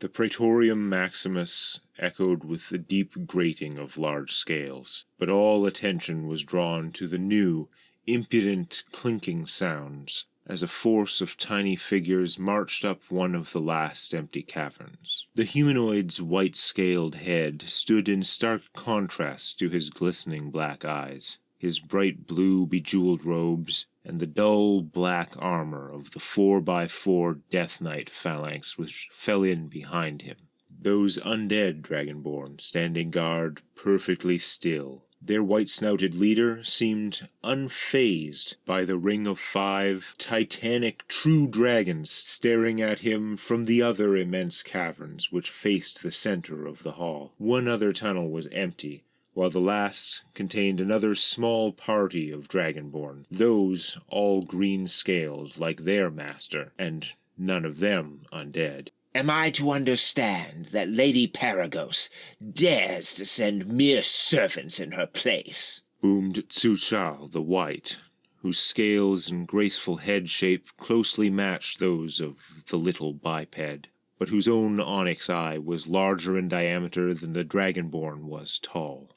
The Praetorium Maximus echoed with the deep grating of large scales, but all attention was drawn to the new, impudent, clinking sounds as a force of tiny figures marched up one of the last empty caverns. The humanoid's white-scaled head stood in stark contrast to his glistening black eyes, his bright blue bejeweled robes, and the dull black armor of the 4x4 Death Knight phalanx which fell in behind him. Those undead Dragonborn standing guard perfectly still. Their white-snouted leader seemed unfazed by the ring of 5 titanic true dragons staring at him from the other immense caverns which faced the center of the hall. One other tunnel was empty, while the last contained another small party of Dragonborn, those all green-scaled like their master, and none of them undead. Am I to understand that Lady Paragos dares to send mere servants in her place? Boomed Tsuchal the White, whose scales and graceful head shape closely matched those of the little biped, but whose own onyx eye was larger in diameter than the Dragonborn was tall.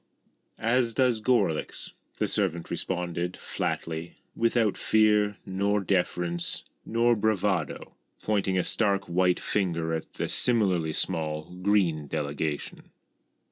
As does Goralix, the servant responded flatly, without fear, nor deference, nor bravado, pointing a stark white finger at the similarly small green delegation.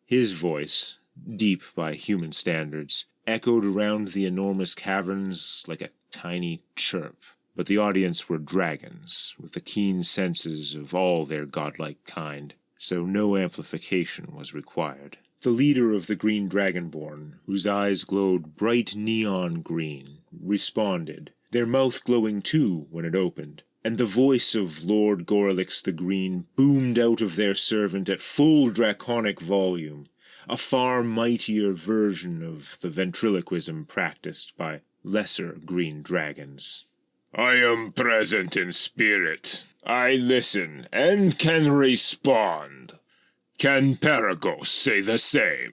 His voice, deep by human standards, echoed around the enormous caverns like a tiny chirp, but the audience were dragons, with the keen senses of all their godlike kind, so no amplification was required. The leader of the green Dragonborn, whose eyes glowed bright neon green, responded, their mouth glowing too when it opened, and the voice of Lord Goralix the Green boomed out of their servant at full draconic volume, a far mightier version of the ventriloquism practiced by lesser green dragons. I am present in spirit. I listen and can respond. Can Paragos say the same?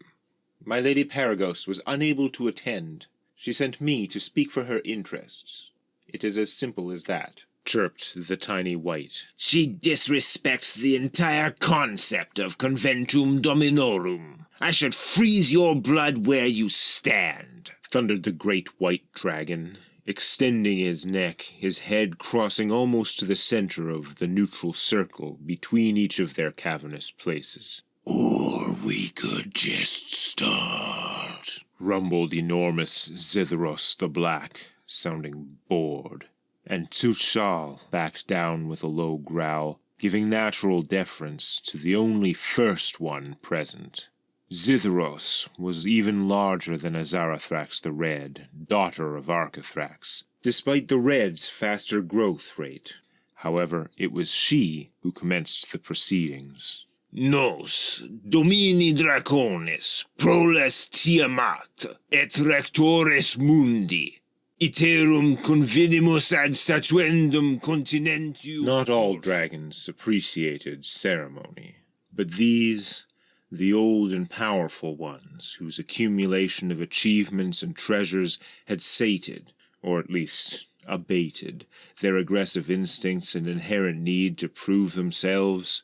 My Lady Paragos was unable to attend. She sent me to speak for her interests. It is as simple as that, chirped the tiny white. She disrespects the entire concept of conventum dominorum. I should freeze your blood where you stand, thundered the great white dragon, extending his neck, his head crossing almost to the center of the neutral circle between each of their cavernous places. Or we could just start, rumbled enormous Zithros the Black, sounding bored. And Tsuchal backed down with a low growl, giving natural deference to the only first one present. Zithros was even larger than Azarathrax the Red, daughter of Archathrax, despite the Red's faster growth rate. However, it was she who commenced the proceedings. Nos, domini draconis, proles Tiamat, et rectores mundi. Iterum convenimus ad statuendum continentiu. Not all dragons appreciated ceremony, but these, the old and powerful ones, whose accumulation of achievements and treasures had sated, or at least abated, their aggressive instincts and inherent need to prove themselves,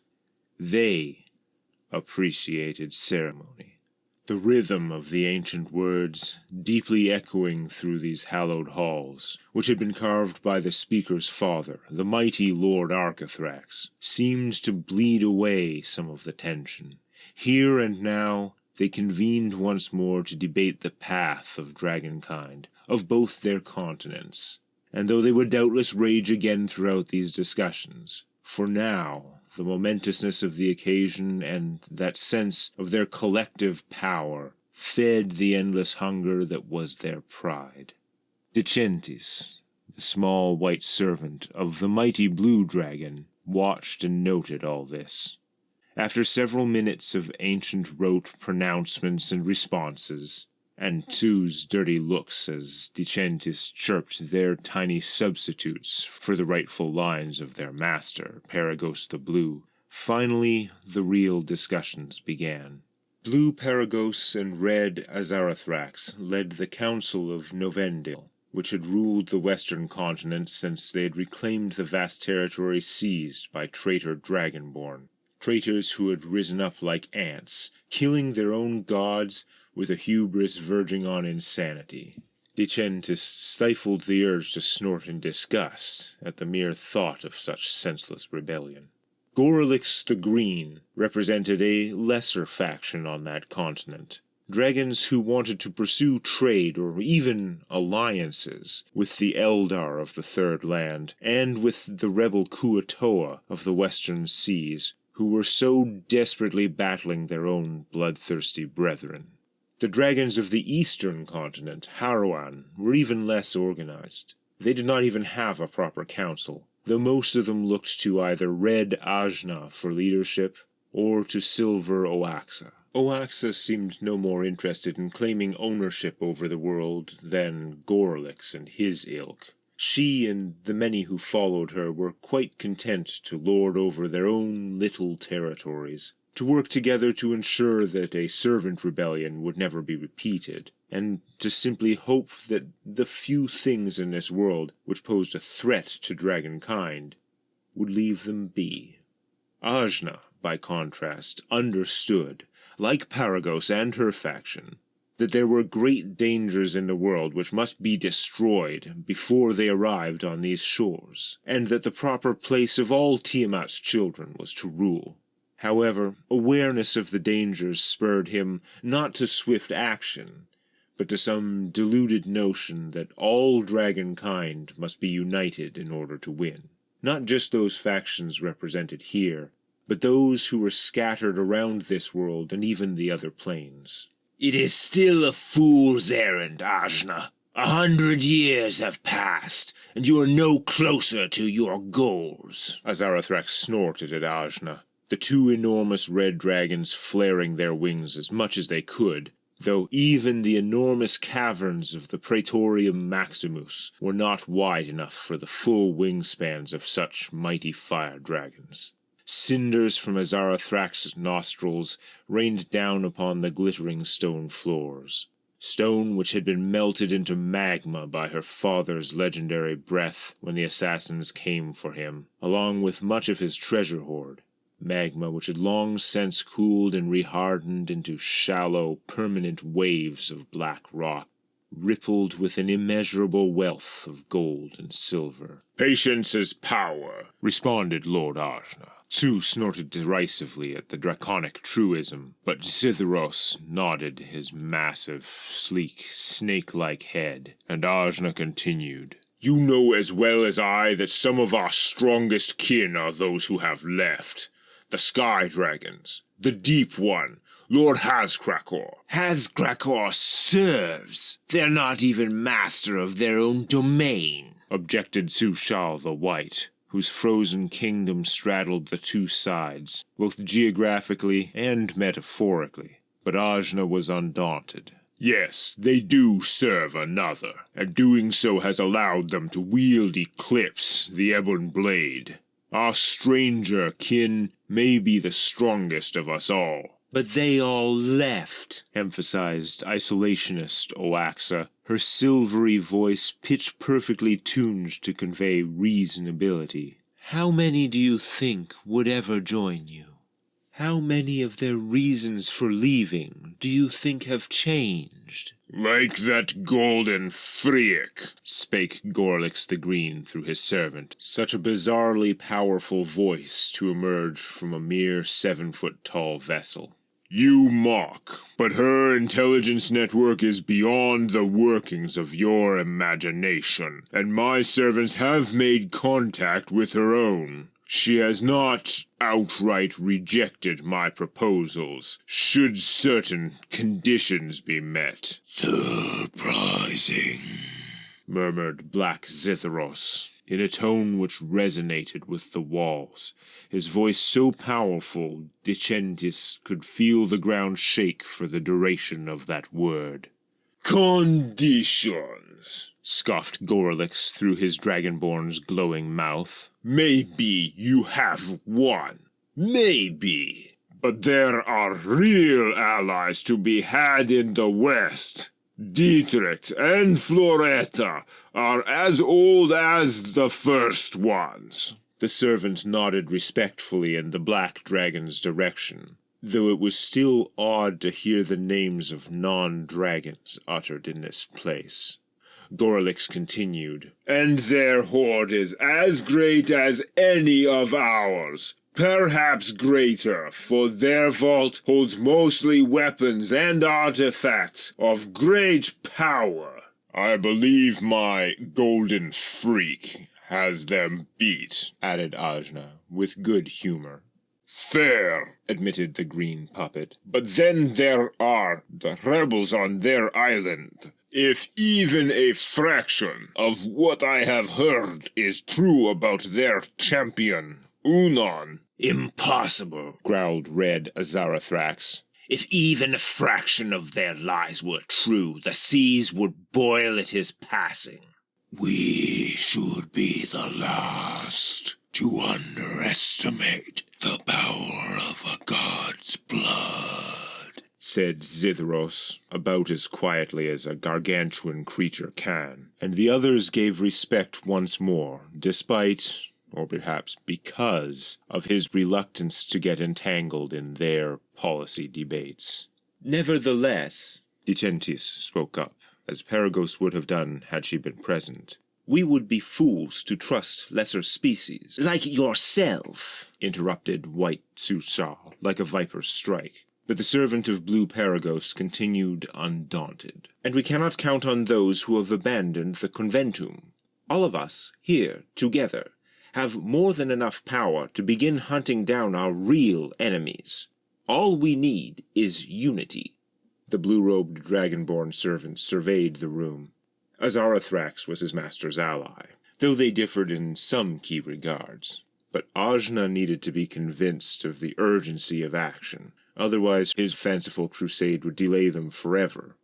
they appreciated ceremony. The rhythm of the ancient words, deeply echoing through these hallowed halls, which had been carved by the speaker's father, the mighty Lord Archathrax, seemed to bleed away some of the tension. Here and now, they convened once more to debate the path of dragonkind, of both their continents. And though they would doubtless rage again throughout these discussions, for now, the momentousness of the occasion and that sense of their collective power fed the endless hunger that was their pride. Decentis, the small white servant of the mighty blue dragon, watched and noted all this. After several minutes of ancient rote pronouncements and responses, and Tsu's dirty looks as Decentis chirped their tiny substitutes for the rightful lines of their master, Paragos the Blue, finally the real discussions began. Blue Paragos and Red Azarathrax led the Council of Novendil, which had ruled the western continent since they had reclaimed the vast territory seized by traitor Dragonborn. Traitors who had risen up like ants, killing their own gods with a hubris verging on insanity. Decentis stifled the urge to snort in disgust at the mere thought of such senseless rebellion. Goralix the Green represented a lesser faction on that continent. Dragons who wanted to pursue trade or even alliances with the Eldar of the Third Land and with the rebel Kuatoa of the Western Seas, who were so desperately battling their own bloodthirsty brethren. The dragons of the eastern continent, Haruan, were even less organized. They did not even have a proper council, though most of them looked to either Red Ajna for leadership or to Silver Oaxa. Oaxa seemed no more interested in claiming ownership over the world than Goralix and his ilk. She and the many who followed her were quite content to lord over their own little territories, to work together to ensure that a servant rebellion would never be repeated, and to simply hope that the few things in this world which posed a threat to dragonkind would leave them be. Ajna, by contrast, understood, like Paragos and her faction, that there were great dangers in the world which must be destroyed before they arrived on these shores, and that the proper place of all Tiamat's children was to rule. However, awareness of the dangers spurred him not to swift action, but to some deluded notion that all dragonkind must be united in order to win. Not just those factions represented here, but those who were scattered around this world and even the other planes. It is still a fool's errand, Ajna. 100 years have passed, and you are no closer to your goals. Azarathrax snorted at Ajna, the two enormous red dragons flaring their wings as much as they could, though even the enormous caverns of the Praetorium Maximus were not wide enough for the full wingspans of such mighty fire dragons. Cinders from Azarathrax's nostrils rained down upon the glittering stone floors, stone which had been melted into magma by her father's legendary breath when the assassins came for him, along with much of his treasure hoard, magma which had long since cooled and rehardened into shallow, permanent waves of black rock, rippled with an immeasurable wealth of gold and silver. "Patience is power," responded Lord Ajna. Tsu snorted derisively at the draconic truism, but Zitharos nodded his massive, sleek, snake-like head, and Ajna continued. "You know as well as I that some of our strongest kin are those who have left. The Sky Dragons, the Deep One, Lord Hazkrakor." Hazkrakor serves. They're not even master of their own domain, objected Sushal the White, whose frozen kingdom straddled the two sides, both geographically and metaphorically. But Ajna was undaunted. "Yes, they do serve another, and doing so has allowed them to wield Eclipse, the Ebon Blade. Our stranger kin may be the strongest of us all." But they all left, emphasized isolationist Oaxa, her silvery voice pitch-perfectly tuned to convey reasonability. How many do you think would ever join you? How many of their reasons for leaving do you think have changed? "Like that golden Friek," spake Goralix the Green through his servant, such a bizarrely powerful voice to emerge from a mere 7-foot-tall vessel. "You mock, but her intelligence network is beyond the workings of your imagination, and my servants have made contact with her own. She has not outright rejected my proposals, should certain conditions be met." "Surprising," murmured Black Zitharos, in a tone which resonated with the walls, his voice so powerful Decentis could feel the ground shake for the duration of that word. "Conditions," scoffed Goralix through his dragonborn's glowing mouth. "Maybe you have one. Maybe. But there are real allies to be had in the West. Dietrich and Floretta are as old as the first ones. The servant nodded respectfully in the black dragon's direction, though it was still odd to hear the names of non-dragons uttered in this place. Goralix continued, "And their hoard is as great as any of ours. Perhaps greater, for their vault holds mostly weapons and artifacts of great power. I believe my golden freak has them beat," added Ajna, with good humor. "Fair," admitted the green puppet. "But then there are the rebels on their island. If even a fraction of what I have heard is true about their champion, Unon—" Impossible, growled Red Azarathrax. If even a fraction of their lies were true, the seas would boil at his passing. We should be the last to underestimate the power of a god's blood, said Zithros, about as quietly as a gargantuan creature can, and the others gave respect once more, despite, or perhaps because, of his reluctance to get entangled in their policy debates. Nevertheless, Detentis spoke up, as Perigos would have done had she been present. We would be fools to trust lesser species. Like yourself, interrupted White Susal, like a viper's strike. But the servant of Blue Perigos continued undaunted. And we cannot count on those who have abandoned the conventum. All of us, here, together, have more than enough power to begin hunting down our real enemies. All we need is unity. The blue-robed dragonborn servant surveyed the room. Azarathrax was his master's ally, though they differed in some key regards. But Ajna needed to be convinced of the urgency of action, otherwise his fanciful crusade would delay them forever.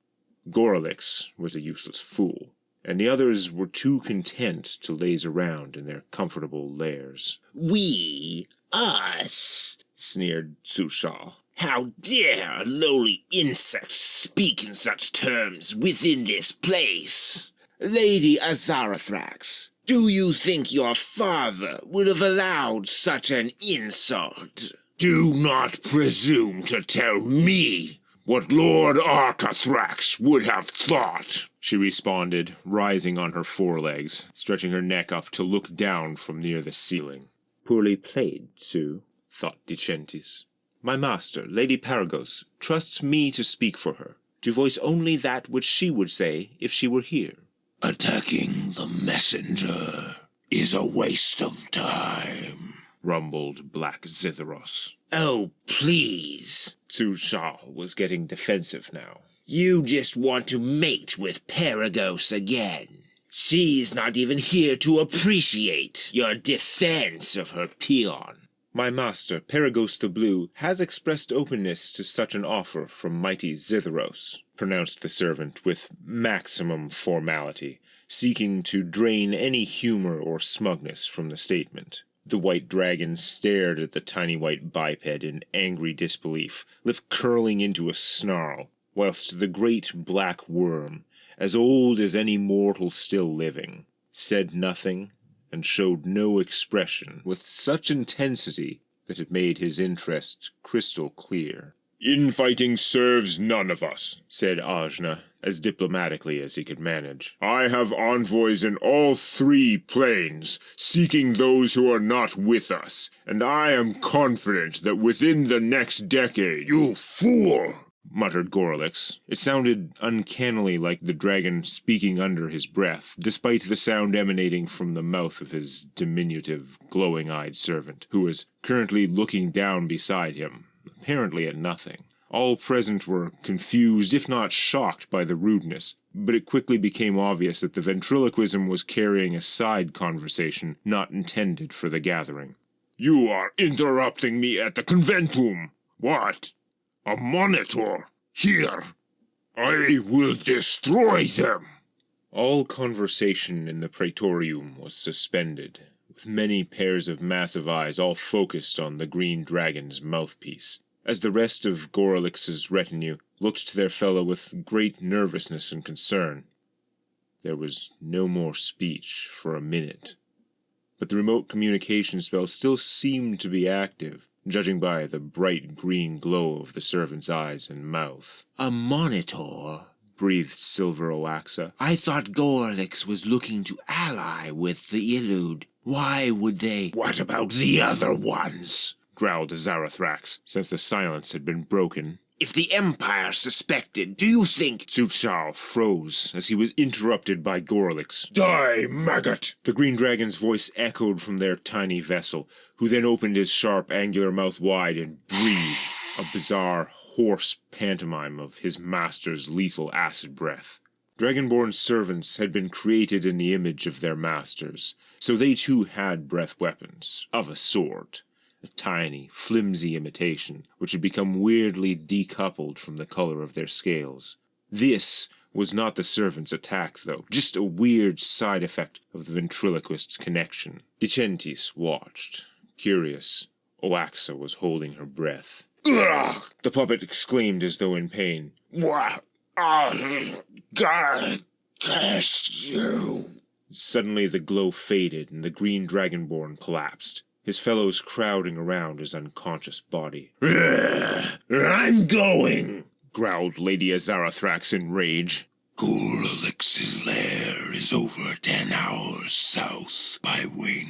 Goralix was a useless fool, and the others were too content to laze around in their comfortable lairs. We, us, sneered Susal. How dare a lowly insect speak in such terms within this place? Lady Azarathrax, do you think your father would have allowed such an insult? Do not presume to tell me what Lord Arcathrax would have thought, she responded, rising on her forelegs, stretching her neck up to look down from near the ceiling. Poorly played, Sue, thought Decentis. My master, Lady Perigos, trusts me to speak for her, to voice only that which she would say if she were here. Attacking the messenger is a waste of time, rumbled Black Zithros. Oh, please. Susal was getting defensive now. You just want to mate with Perigos again. She's not even here to appreciate your defense of her peon. My master, Perigos the Blue, has expressed openness to such an offer from mighty Zithros, pronounced the servant with maximum formality, seeking to drain any humor or smugness from the statement. The white dragon stared at the tiny white biped in angry disbelief, lip curling into a snarl, whilst the great black worm, as old as any mortal still living, said nothing and showed no expression with such intensity that it made his interest crystal clear. "Infighting serves none of us," said Ajna, as diplomatically as he could manage. "I have envoys in all 3 planes, seeking those who are not with us, and I am confident that within the next decade—" "You fool!" muttered Goralix. It sounded uncannily like the dragon speaking under his breath, despite the sound emanating from the mouth of his diminutive, glowing-eyed servant, who was currently looking down beside him, apparently at nothing. All present were confused, if not shocked, by the rudeness, but it quickly became obvious that the ventriloquism was carrying a side conversation not intended for the gathering. "You are interrupting me at the conventum! What? A monitor? Here! I will destroy them!" All conversation in the praetorium was suspended, with many pairs of massive eyes all focused on the green dragon's mouthpiece, as the rest of Goralix's retinue looked to their fellow with great nervousness and concern. There was no more speech for a minute. but the remote communication spell still seemed to be active, judging by the bright green glow of the servant's eyes and mouth. A monitor? Breathed Silver Oaxa. I thought Goralix was looking to ally with the Illud. Why would they? What about the other ones? Growled Azarathrax, since the silence had been broken. If the Empire suspected, do you think... Tsuchal froze as he was interrupted by Goralix. Die, maggot! The green dragon's voice echoed from their tiny vessel, who then opened his sharp, angular mouth wide and breathed a bizarre, hoarse pantomime of his master's lethal acid breath. Dragonborn servants had been created in the image of their masters, so they too had breath weapons, of a sort. A tiny, flimsy imitation, which had become weirdly decoupled from the color of their scales. This was not the servant's attack, though, just a weird side effect of the ventriloquist's connection. Dicentis watched. Curious, Oaxa was holding her breath. Ugh! The puppet exclaimed as though in pain. What? God curse you! Suddenly the glow faded and the green dragonborn collapsed, his fellows crowding around his unconscious body. I'm going! Growled Lady Azarathrax in rage. Goralix's lair is over 10 hours south by wing.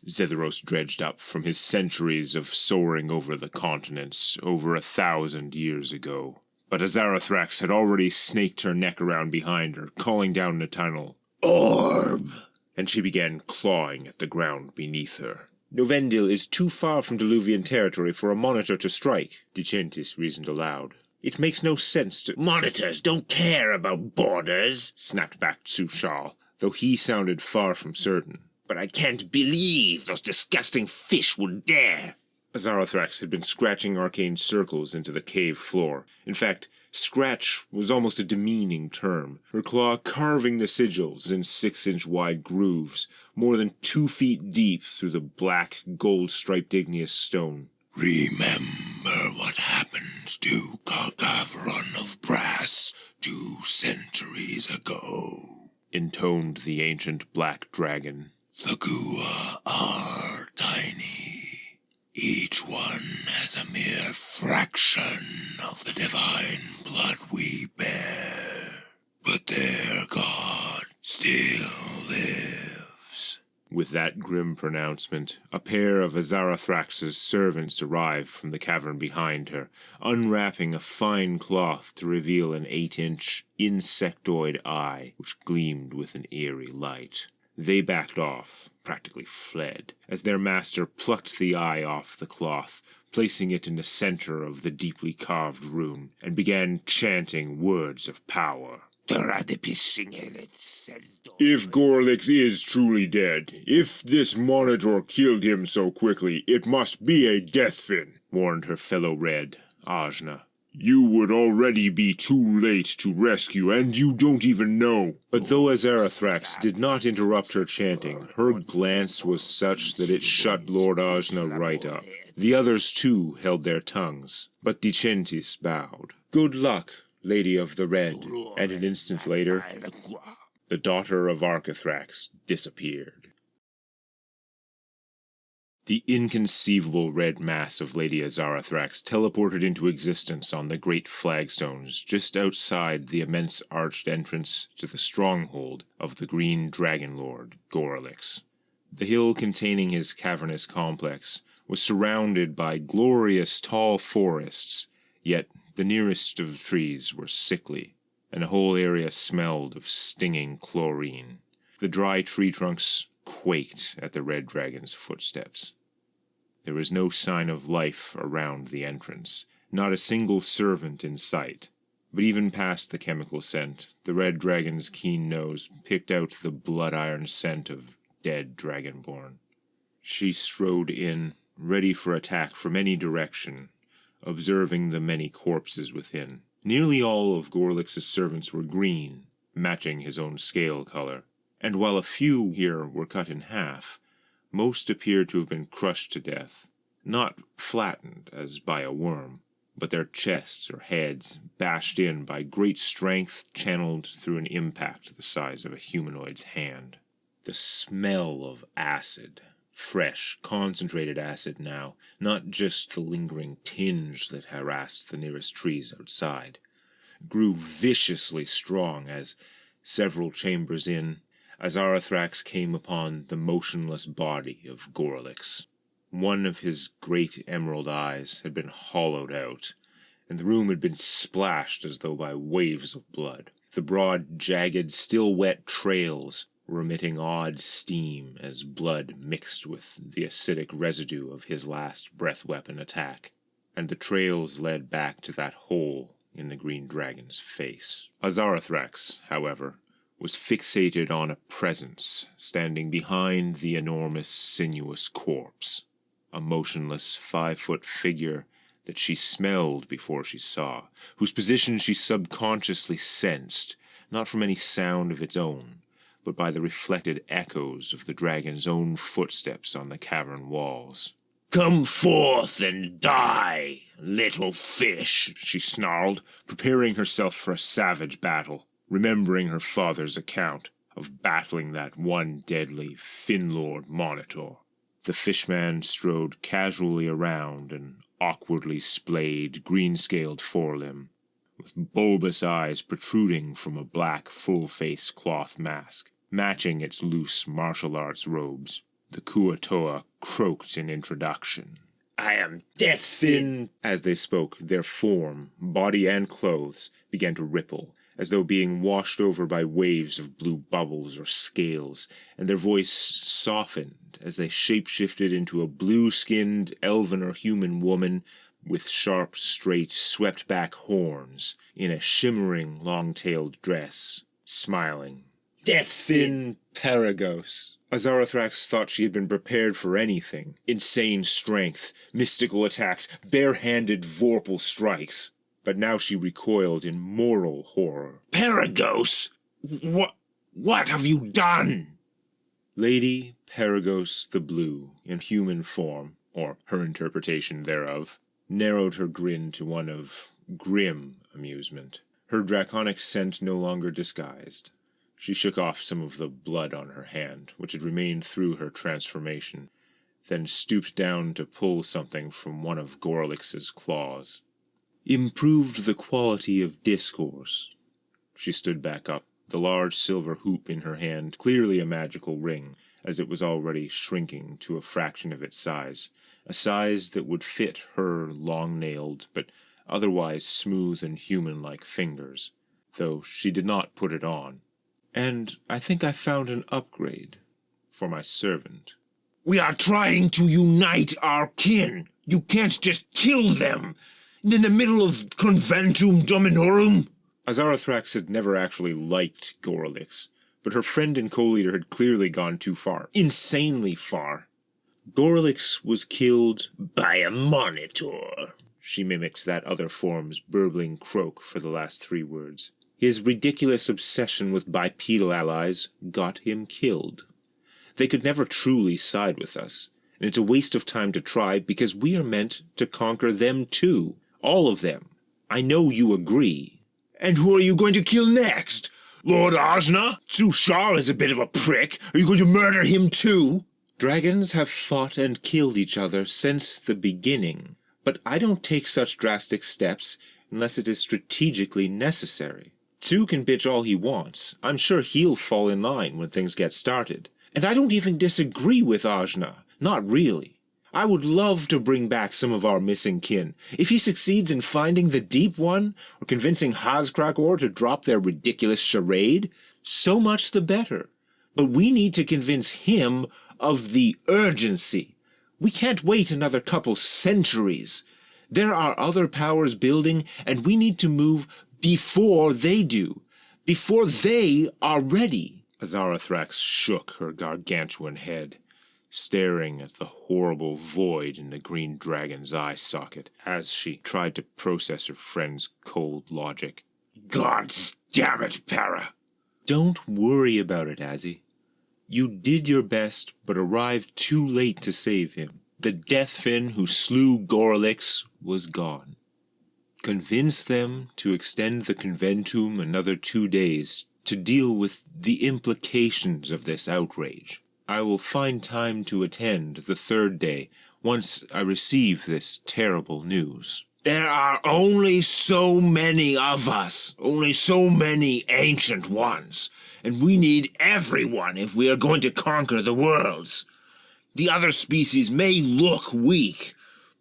Zetheros dredged up from his centuries of soaring over the continents over 1,000 years ago. But Azarathrax had already snaked her neck around behind her, calling down the tunnel. Orb! And she began clawing at the ground beneath her. Novendil is too far from Diluvian territory for a monitor to strike, Dicentis reasoned aloud. It makes no sense to— Monitors don't care about borders, snapped back Tsuchal, though he sounded far from certain. But I can't believe those disgusting fish would dare. Azarathrax had been scratching arcane circles into the cave floor. In fact, scratch was almost a demeaning term, her claw carving the sigils in 6-inch wide grooves, more than 2 feet deep through the black, gold-striped igneous stone. Remember what happened to Gargavron of Brass 2 centuries ago, intoned the ancient black dragon. The Gua are tiny. Each one has a mere fraction of the divine blood we bear. But their god still lives. With that grim pronouncement, a pair of Azarathrax's servants arrived from the cavern behind her, unwrapping a fine cloth to reveal an 8-inch insectoid eye, which gleamed with an eerie light. They backed off, practically fled, as their master plucked the eye off the cloth, placing it in the center of the deeply carved rune, and began chanting words of power. If Goralix is truly dead, if this monitor killed him so quickly, it must be a death fin, warned her fellow Red, Ajna. You would already be too late to rescue, and you don't even know. But though Azarathrax did not interrupt her chanting, her glance was such that it shut Lord Ajna right up. The others, too, held their tongues, but Dicentis bowed. Good luck, Lady of the Red, and an instant later, the daughter of Arcathrax disappeared. The inconceivable red mass of Lady Azarathrax teleported into existence on the great flagstones just outside the immense arched entrance to the stronghold of the Green Dragon Lord, Goralix. The hill containing his cavernous complex was surrounded by glorious tall forests, yet the nearest of the trees were sickly, and the whole area smelled of stinging chlorine. The dry tree trunks quaked at the red dragon's footsteps. There was no sign of life around the entrance, not a single servant in sight. But even past the chemical scent, the red dragon's keen nose picked out the blood-iron scent of dead dragonborn. She strode in, ready for attack from any direction, observing the many corpses within. Nearly all of Goralix's servants were green, matching his own scale color, and while a few here were cut in half, most appeared to have been crushed to death, not flattened as by a worm, but their chests or heads bashed in by great strength channeled through an impact the size of a humanoid's hand. The smell of acid, fresh, concentrated acid now, not just the lingering tinge that harassed the nearest trees outside, grew viciously strong as, several chambers in, Azarathrax came upon the motionless body of Goralix. One of his great emerald eyes had been hollowed out, and the room had been splashed as though by waves of blood. The broad, jagged, still wet trails were emitting odd steam as blood mixed with the acidic residue of his last breath weapon attack, and the trails led back to that hole in the green dragon's face. Azarathrax, however, was fixated on a presence standing behind the enormous, sinuous corpse, a motionless 5-foot figure that she smelled before she saw, whose position she subconsciously sensed, not from any sound of its own, but by the reflected echoes of the dragon's own footsteps on the cavern walls. "Come forth and die, little fish," she snarled, preparing herself for a savage battle, remembering her father's account of battling that one deadly Finlord Monitor. The fishman strode casually around an awkwardly splayed, green-scaled forelimb, with bulbous eyes protruding from a black, full-face cloth mask, matching its loose martial arts robes. The Kuatoa croaked in introduction. "I am Deathfin." As they spoke, their form, body and clothes, began to ripple, as though being washed over by waves of blue bubbles or scales, and their voice softened as they shape-shifted into a blue-skinned elven or human woman with sharp, straight, swept-back horns in a shimmering, long-tailed dress, smiling. "Deathfin Paragos." Azarathrax thought she had been prepared for anything. Insane strength, mystical attacks, bare-handed vorpal strikes. But now she recoiled in moral horror. Paragos? What have you done? Lady Paragos the Blue, in human form, or her interpretation thereof, narrowed her grin to one of grim amusement. Her draconic scent no longer disguised. She shook off some of the blood on her hand, which had remained through her transformation, then stooped down to pull something from one of Goralix's claws. Improved the quality of discourse. She stood back up, the large silver hoop in her hand clearly a magical ring, as it was already shrinking to a fraction of its size, a size that would fit her long-nailed but otherwise smooth and human-like fingers, though she did not put it on. And I think I found an upgrade for my servant. "We are trying to unite our kin. You can't just kill them in the middle of Conventum Dominorum." Azarathrax had never actually liked Goralix, but her friend and co-leader had clearly gone too far. Insanely far. Goralix was killed "By a monitor." She mimicked that other form's burbling croak for the last 3 words. His ridiculous obsession with bipedal allies got him killed. They could never truly side with us, and it's a waste of time to try because we are meant to conquer them too. All of them. I know you agree. "And who are you going to kill next? Lord Ajna? Zushar is a bit of a prick. Are you going to murder him too?" Dragons have fought and killed each other since the beginning, but I don't take such drastic steps unless it is strategically necessary. Zu can bitch all he wants. I'm sure he'll fall in line when things get started. And I don't even disagree with Ajna. Not really. I would love to bring back some of our missing kin. If he succeeds in finding the Deep One, or convincing Hazkrakor to drop their ridiculous charade, so much the better. But we need to convince him of the urgency. We can't wait another couple centuries. There are other powers building, and we need to move before they do. Before they are ready. Azarathrax shook her gargantuan head, staring at the horrible void in the green dragon's eye socket as she tried to process her friend's cold logic. "God damn it, Para." Don't worry about it, Azzy. You did your best, but arrived too late to save him. The Deathfin who slew Goralix was gone. Convince them to extend the Conventum another 2 days to deal with the implications of this outrage. I will find time to attend the third day once I receive this terrible news. There are only so many of us, only so many ancient ones, and we need everyone if we are going to conquer the worlds. The other species may look weak,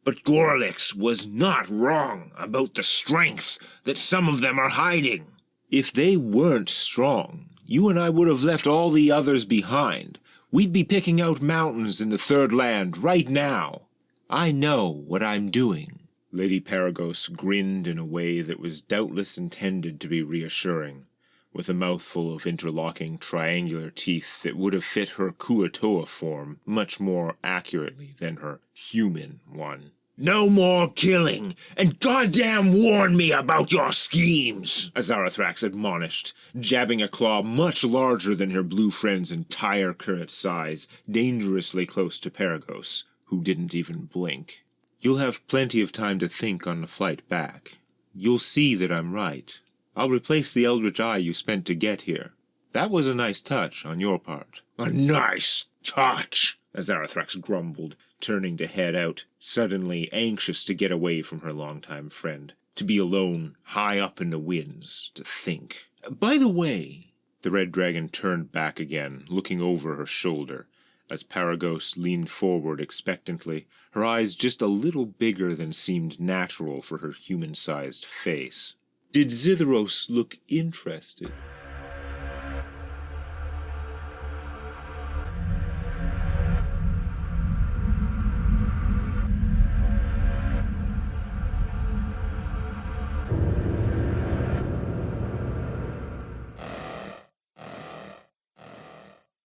but Goralix was not wrong about the strength that some of them are hiding. If they weren't strong, you and I would have left all the others behind. We'd be picking out mountains in the Third Land right now. I know what I'm doing. Lady Paragos grinned in a way that was doubtless intended to be reassuring, with a mouthful of interlocking triangular teeth that would have fit her Kuatoa form much more accurately than her human one. No more killing, and goddamn warn me about your schemes, Azarathrax admonished, jabbing a claw much larger than her blue friend's entire current size, dangerously close to Paragos, who didn't even blink. You'll have plenty of time to think on the flight back. You'll see that I'm right. I'll replace the Eldritch Eye you spent to get here. That was a nice touch on your part. A nice touch, Azarathrax grumbled, turning to head out, suddenly anxious to get away from her longtime friend, to be alone, high up in the winds, to think. By the way, the red dragon turned back again, looking over her shoulder, as Paragos leaned forward expectantly, her eyes just a little bigger than seemed natural for her human-sized face. Did Zitharos look interested?